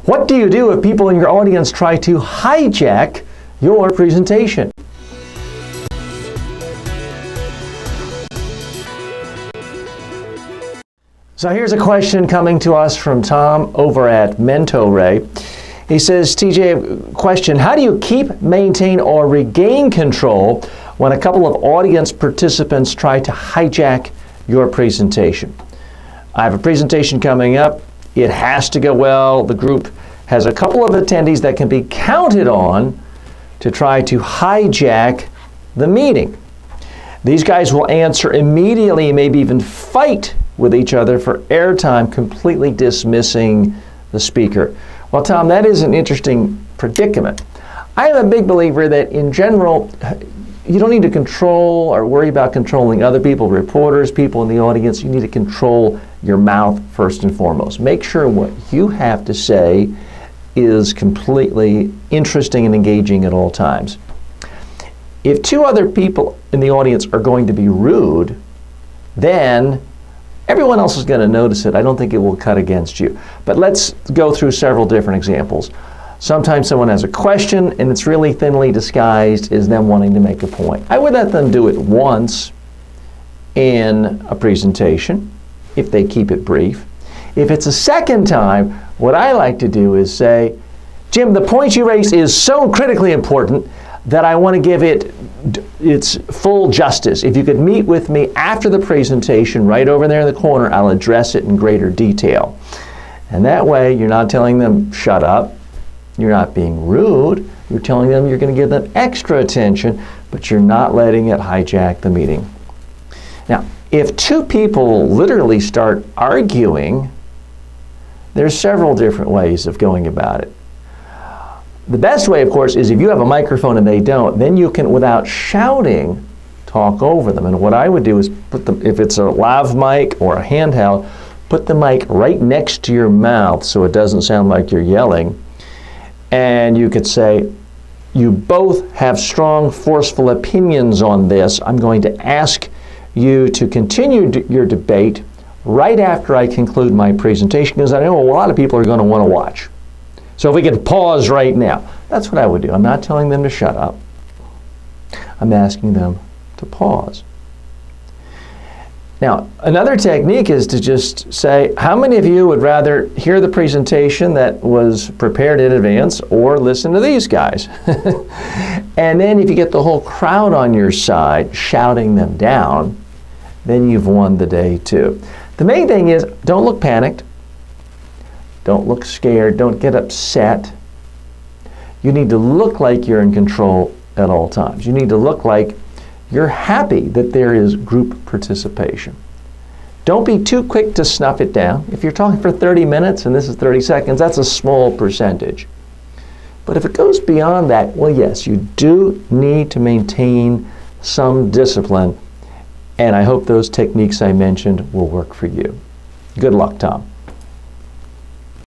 What do you do if people in your audience try to hijack your presentation? So here's a question coming to us from Tom over at MentoRay. He says, TJ, question, how do you keep, maintain, or regain control when a couple of audience participants try to hijack your presentation? I have a presentation coming up. It has to go well. The group has a couple of attendees that can be counted on to try to hijack the meeting. These guys will answer immediately, maybe even fight with each other for airtime, completely dismissing the speaker. Well, Tom, that is an interesting predicament. I am a big believer that in general, you don't need to control or worry about controlling other people, reporters, people in the audience. You need to control your mouth first and foremost. Make sure what you have to say is completely interesting and engaging at all times. If two other people in the audience are going to be rude, then everyone else is going to notice it. I don't think it will cut against you. But let's go through several different examples. Sometimes someone has a question and it's really thinly disguised as them wanting to make a point. I would let them do it once in a presentation if they keep it brief. If it's a second time, what I like to do is say, Jim, the point you raised is so critically important that I want to give it its full justice. If you could meet with me after the presentation right over there in the corner, I'll address it in greater detail. And that way you're not telling them shut up, you're not being rude, you're telling them you're going to give them extra attention, but you're not letting it hijack the meeting. Now, if two people literally start arguing, there's several different ways of going about it. The best way, of course, is if you have a microphone and they don't, then you can, without shouting, talk over them. And what I would do is put them, if it's a lav mic or a handheld, put the mic right next to your mouth so it doesn't sound like you're yelling. And you could say, you both have strong, forceful opinions on this. I'm going to ask you to continue your debate right after I conclude my presentation, because I know a lot of people are going to want to watch. So if we could pause right now, that's what I would do. I'm not telling them to shut up. I'm asking them to pause. Now, another technique is to just say, how many of you would rather hear the presentation that was prepared in advance or listen to these guys? And then if you get the whole crowd on your side shouting them down, then you've won the day too. The main thing is, don't look panicked. Don't look scared. Don't get upset. You need to look like you're in control at all times. You need to look like you're happy that there is group participation. Don't be too quick to snuff it down. If you're talking for 30 minutes and this is 30 seconds, that's a small percentage. But if it goes beyond that, well, yes, you do need to maintain some discipline. And I hope those techniques I mentioned will work for you. Good luck, Tom.